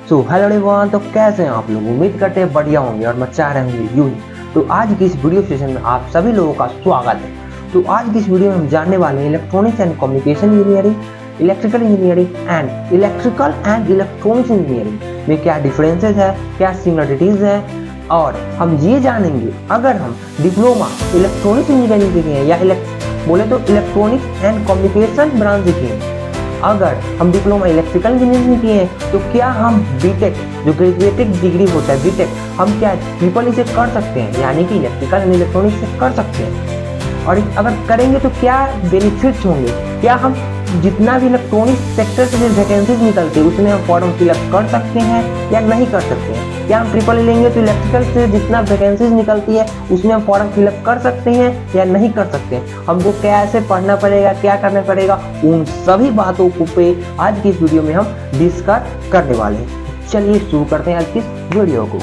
Hello everyone, तो कैसे हैं आप लोग। उम्मीद करते हैं बढ़िया होंगे और मचा रहे होंगे यूं ही। तो आज की इस वीडियो सेशन में आप सभी लोगों का स्वागत है। तो आज की इस वीडियो में हम जानने वाले हैं electronics and communication engineering, electrical engineering and electronics engineering में क्या डिफरेंसेस है, क्या सिमिलरिटीज है, और हम ये जानेंगे अगर हम डिप्लोमा इलेक्ट्रॉनिक्स इंजीनियरिंग के लिए या बोले तो इलेक्ट्रॉनिक्स एंड कम्युनिकेशन ब्रांच के, अगर हम डिप्लोमा इलेक्ट्रिकल इंजीनियरिंग किए हैं तो क्या हम बीटेक जो ग्रेजुएटेड डिग्री होता है बीटेक, हम क्या ट्रिपल इसे कर सकते हैं, यानी कि इलेक्ट्रिकल एंड इलेक्ट्रॉनिक्स से कर सकते हैं। और अगर करेंगे तो क्या बेनिफिट्स होंगे, क्या हम जितना भी इलेक्ट्रॉनिक्स सेक्टर से वैकेंसीज निकलते हैं उसमें हम फॉर्म फिलअप कर सकते हैं या नहीं कर सकते हैं। क्या हम ट्रिपल लेंगे तो इलेक्ट्रिकल से जितना वैकेंसीज निकलती है उसमें हम फॉर्म फिलअप कर सकते हैं या नहीं कर सकते हैं। हमको कैसे पढ़ना पड़ेगा, क्या करना पड़ेगा, उन सभी बातों को पे आज की इस वीडियो में हम डिस्कस करने वाले हैं। चलिए शुरू करते हैं आज की इस वीडियो को।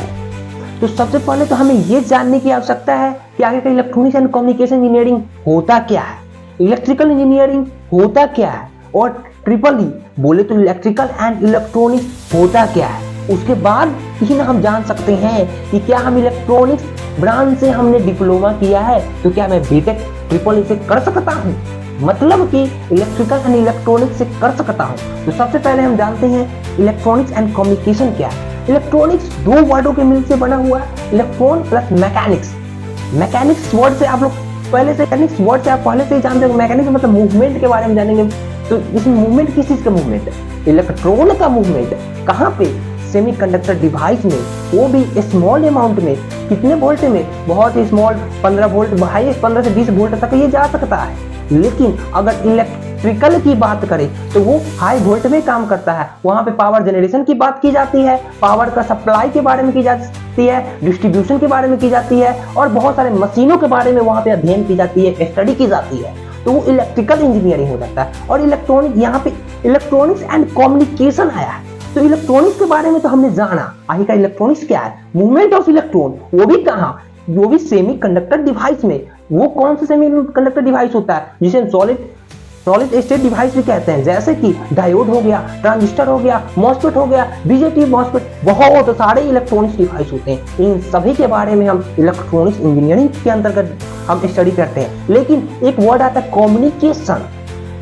तो सबसे पहले तो हमें ये जानने की आवश्यकता है कि आगे का इलेक्ट्रॉनिक्स एंड कम्युनिकेशन इंजीनियरिंग होता क्या है, इलेक्ट्रिकल इंजीनियरिंग होता क्या है, और ट्रिपल ई बोले तो इलेक्ट्रिकल एंड इलेक्ट्रॉनिक्स होता क्या है। उसके बाद ही ना हम जान सकते हैं कि क्या हम इलेक्ट्रॉनिक्स ब्रांच से हमने डिप्लोमा किया है तो क्या मैं बीटेक ट्रिपल ई से कर सकता हूँ, मतलब कि इलेक्ट्रिकल एंड इलेक्ट्रॉनिक्स से कर सकता हूँ। तो सबसे पहले हम जानते हैं इलेक्ट्रॉनिक्स एंड कम्युनिकेशन क्या है। इलेक्ट्रॉनिक्स दो वर्डों के मिल से बना हुआ है, electron plus mechanics. Mechanics word से आप लोग पहले से ही जानते हो। मैकेनिक्स मतलब मूवमेंट के बारे में जानेंगे। तो इसमें मूवमेंट किस चीज का मूवमेंट है, इलेक्ट्रॉन का मूवमेंट है। कहाँ पे, सेमीकंडक्टर डिवाइस में, वो भी स्मॉल अमाउंट में, कितने वोल्ट में, बहुत ही स्मॉल 15 वोल्ट, हाई 15 से 20 वोल्ट तक ये जा सकता है। लेकिन अगर इलेक्ट्रिकल की बात करें तो वो हाई वोल्ट में काम करता है। वहां पे पावर जनरेशन की बात की जाती है, पावर का सप्लाई के बारे में की जाती है, डिस्ट्रीब्यूशन के बारे में की जाती है, और बहुत सारे मशीनों के बारे में वहां पे अध्ययन की जाती है, स्टडी की जाती है। तो वो इलेक्ट्रिकल इंजीनियरिंग हो जाता है। और इलेक्ट्रॉनिक, यहाँ पे इलेक्ट्रॉनिक्स एंड कम्युनिकेशन आया है। तो इलेक्ट्रॉनिक्स के बारे में तो हमने जाना, आगे का इलेक्ट्रॉनिक्स क्या है, मूवमेंट ऑफ इलेक्ट्रॉन, वो भी कहाँ, वो भी सेमी कंडक्टर डिवाइस में। वो कौन सा सेमी कंडक्टर डिवाइस होता है जिसे हम सॉलिड स्टेट डिवाइस भी कहते हैं, जैसे कि डायोड हो गया, ट्रांजिस्टर हो गया, मॉसफेट हो गया, बीजेटी मॉसफेट, बहुत सारे इलेक्ट्रॉनिक्स डिवाइस होते हैं। इन सभी के बारे में हम इलेक्ट्रॉनिक्स इंजीनियरिंग के अंतर्गत हम स्टडी करते हैं। लेकिन एक वर्ड आता है कम्युनिकेशन।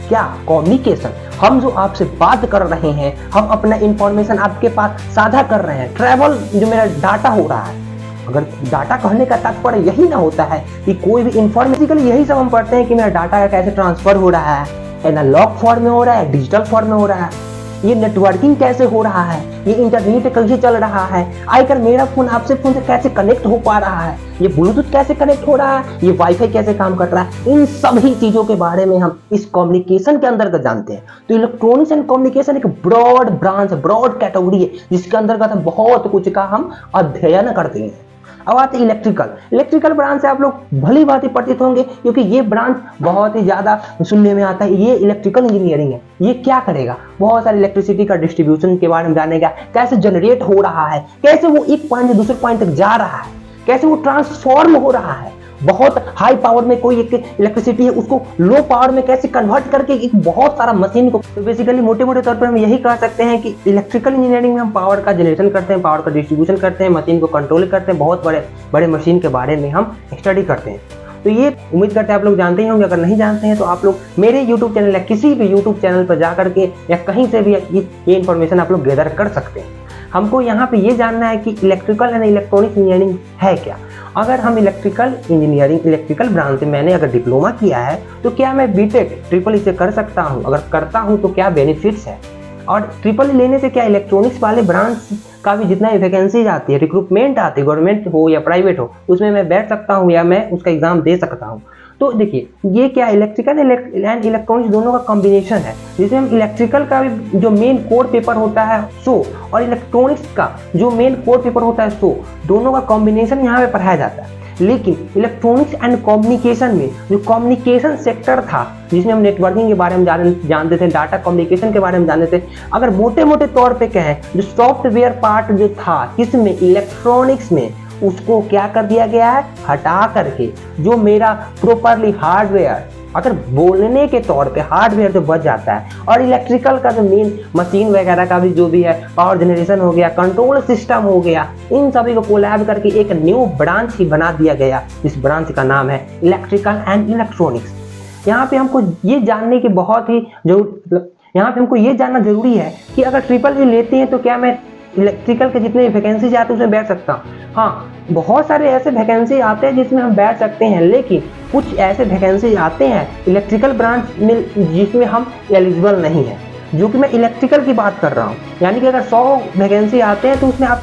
क्या कम्युनिकेशन, हम जो आपसे बात कर रहे हैं, हम अपना इंफॉर्मेशन आपके पास साझा कर रहे हैं, ट्रैवल जो मेरा डाटा हो रहा है। अगर डाटा कहने का तात्पर्य यही ना होता है कि कोई भी इंफॉर्मेशन, यही सब हम पढ़ते हैं कि मेरा डाटा कैसे ट्रांसफर हो रहा है, एनालॉग फॉर्म में हो रहा है, डिजिटल फॉर्म में हो रहा है, ये नेटवर्किंग कैसे हो रहा है, ये इंटरनेट कैसे चल रहा है, आजकल मेरा फोन आपसे फोन से कैसे कनेक्ट हो पा रहा है, ये ब्लूटूथ कैसे कनेक्ट हो रहा है, ये वाईफाई कैसे काम कर रहा है। इन सभी चीजों के बारे में हम इस कम्युनिकेशन के अंतर्गत जानते हैं। तो इलेक्ट्रॉनिक्स एंड कम्युनिकेशन एक ब्रॉड ब्रांच, ब्रॉड कैटेगरी है जिसके अंतर्गत हम बहुत कुछ का हम अध्ययन करते हैं। अब आते हैं इलेक्ट्रिकल ब्रांच से आप लोग भली भांति परिचित होंगे, क्योंकि ये ब्रांच बहुत ही ज्यादा सुनने में आता है। ये इलेक्ट्रिकल इंजीनियरिंग है। ये क्या करेगा, बहुत सारी इलेक्ट्रिसिटी का डिस्ट्रीब्यूशन के बारे में जानेगा, कैसे जनरेट हो रहा है, कैसे वो एक पॉइंट से दूसरे पॉइंट तक जा रहा है, कैसे वो ट्रांसफॉर्म हो रहा है, बहुत हाई पावर में कोई एक इलेक्ट्रिसिटी है उसको लो पावर में कैसे कन्वर्ट करके एक बहुत सारा मशीन को। तो बेसिकली मोटे मोटे तौर पर हम यही कह सकते हैं कि इलेक्ट्रिकल इंजीनियरिंग में हम पावर का जनरेशन करते हैं, पावर का डिस्ट्रीब्यूशन करते हैं, मशीन को कंट्रोल करते हैं, बहुत बड़े बड़े मशीन के बारे में हम स्टडी करते हैं। तो ये उम्मीद करते हैं आप लोग जानते ही होंगे। अगर नहीं जानते हैं तो आप लोग मेरे यूट्यूब चैनल या किसी भी यूट्यूब चैनल पर जा करके या कहीं से भी ये इन्फॉर्मेशन आप लोग गैदर कर सकते हैं। हमको यहाँ पे ये जानना है कि इलेक्ट्रिकल एंड इलेक्ट्रॉनिक्स इंजीनियरिंग है क्या। अगर हम इलेक्ट्रिकल इंजीनियरिंग, इलेक्ट्रिकल ब्रांच से मैंने अगर डिप्लोमा किया है तो क्या मैं बीटेक ट्रिपल ई से कर सकता हूँ, अगर करता हूँ तो क्या बेनिफिट्स है, और ट्रिपल ई लेने से क्या इलेक्ट्रॉनिक्स वाले ब्रांच का भी जितना वैकेंसीज आती है, रिक्रूटमेंट आती है, गवर्नमेंट हो या प्राइवेट हो, उसमें मैं बैठ सकता हूँ या मैं उसका एग्जाम दे सकता हूँ। तो देखिए ये क्या इलेक्ट्रिकल एंड इलेक्ट्रॉनिक्स दोनों का कॉम्बिनेशन है, जिसमें हम इलेक्ट्रिकल का भी जो मेन कोर पेपर होता है सो, और इलेक्ट्रॉनिक्स का जो मेन कोर पेपर होता है सो, दोनों का कॉम्बिनेशन यहाँ पे पढ़ाया जाता है। लेकिन इलेक्ट्रॉनिक्स एंड कम्युनिकेशन में जो कम्युनिकेशन सेक्टर था, जिसमें हम नेटवर्किंग के बारे में जानते थे, डाटा कम्युनिकेशन के बारे में जानते थे, अगर मोटे मोटे तौर पे कहें जो सॉफ्टवेयर पार्ट जो था किसमें, इलेक्ट्रॉनिक्स में, उसको क्या कर दिया गया है, हटा करके जो मेरा प्रॉपरली हार्डवेयर अगर बोलने के तौर पे हार्डवेयर तो बच जाता है, और इलेक्ट्रिकल का जो मेन मशीन वगैरह का भी जो भी है, पावर जनरेशन हो गया, कंट्रोल सिस्टम हो गया, इन सभी को कोलैब करके एक न्यू ब्रांच ही बना दिया गया, जिस ब्रांच का नाम है इलेक्ट्रिकल एंड इलेक्ट्रॉनिक्स। यहाँ पे हमको ये जानने की बहुत ही यहाँ पे हमको ये जानना जरूरी है कि अगर ट्रिपल ई लेते हैं तो क्या मैं इलेक्ट्रिकल के जितने वैकेंसी आते हैं उसमें बैठ सकता हूँ? हाँ, बहुत सारे ऐसे वैकेंसी आते हैं जिसमें हम बैठ सकते हैं, लेकिन कुछ ऐसे वैकेंसी आते हैं इलेक्ट्रिकल ब्रांच में जिसमें हम एलिजिबल नहीं है, जो कि मैं इलेक्ट्रिकल की बात कर रहा हूँ। यानी कि अगर 100 वैकेंसी आते हैं तो उसमें आप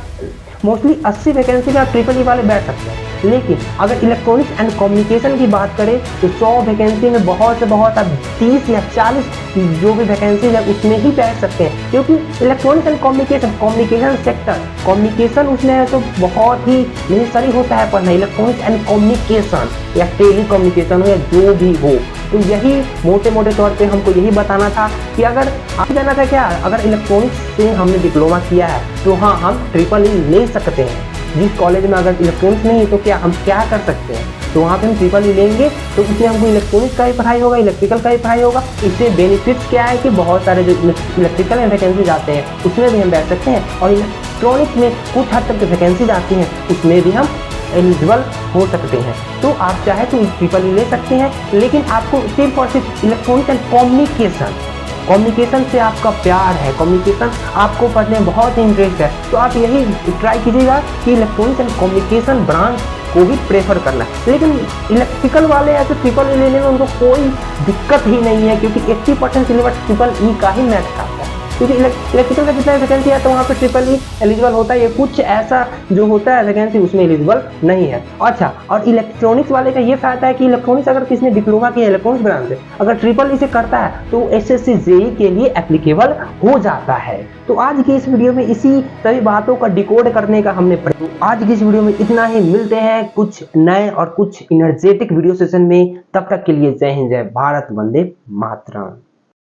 मोस्टली 80 वैकेंसी में आप ट्रिपल ई वाले बैठ सकते हैं, लेकिन अगर इलेक्ट्रॉनिक्स एंड कम्युनिकेशन की बात करें तो 100 वैकेंसी में बहुत से बहुत आप 30 या 40 जो भी वैकेंसी है उसमें ही बैठ सकते हैं, क्योंकि electronics and communication sector, communication उसमें है तो बहुत ही नेसेसरी होता है पढ़ना, इलेक्ट्रॉनिक्स एंड कम्युनिकेशन या टेली कम्युनिकेशन हो या जो भी हो। तो यही मोटे मोटे तौर पे हमको यही बताना था कि अगर आप जाना था क्या, अगर इलेक्ट्रॉनिक्स से हमने डिप्लोमा किया है तो हाँ हम ट्रिपल ई ले सकते हैं। जिस कॉलेज में अगर इलेक्ट्रॉनिक्स नहीं है तो क्या हम क्या कर सकते हैं, तो वहाँ पे हम ट्रिपल ई लेंगे तो इसमें हमको इलेक्ट्रॉनिक्स का ही पढ़ाई होगा, इलेक्ट्रिकल का ही पढ़ाई होगा। इससे बेनिफिट्स क्या है कि बहुत सारे जो इलेक्ट्रिकल में वैकेंसीज आते हैं उसमें भी हम बैठ सकते हैं, और इलेक्ट्रॉनिक्स में कुछ हद तक वैकेंसीज आती हैं उसमें भी हम एलिजिबल हो सकते हैं। तो आप चाहे तो ट्रिपल ई ले सकते हैं, लेकिन आपको सिर्फ और सिर्फ इलेक्ट्रॉनिक्स एंड कम्युनिकेशन से आपका प्यार है, कम्युनिकेशन आपको पढ़ने में बहुत इंटरेस्ट है, तो आप यही ट्राई कीजिएगा कि इलेक्ट्रॉनिक्स एंड कम्युनिकेशन ब्रांच को ही प्रेफर करना है। लेकिन इलेक्ट्रिकल वाले ऐसे ट्रिपल ई लेने में उनको कोई दिक्कत ही नहीं है, क्योंकि 80% सिलेबस ट्रिपल ई का ही मैच करता है, क्योंकि इलेक्ट्रिकल का जितना वैकेंसी है तो वहाँ पे ट्रिपल ई एलिजिबल होता है, ये कुछ ऐसा जो होता है वैकेंसी उसमें एलिजिबल नहीं है। अच्छा, और इलेक्ट्रॉनिक्स वाले का ये फायदा है कि इलेक्ट्रॉनिक्स अगर किसी ने डिप्लोमा किया इलेक्ट्रॉनिक्स ब्रांच से, अगर ट्रिपल ई से करता है तो एसएससी जेईई के लिए एप्लीकेबल हो जाता है। तो आज की इस वीडियो में इसी सभी बातों का डिकोड करने का हमने तो आज की इस वीडियो में इतना ही। मिलते हैं कुछ नए और कुछ इनर्जेटिक वीडियो सेशन में, तब तक के लिए जय हिंद, जय भारत, वंदे मातरम।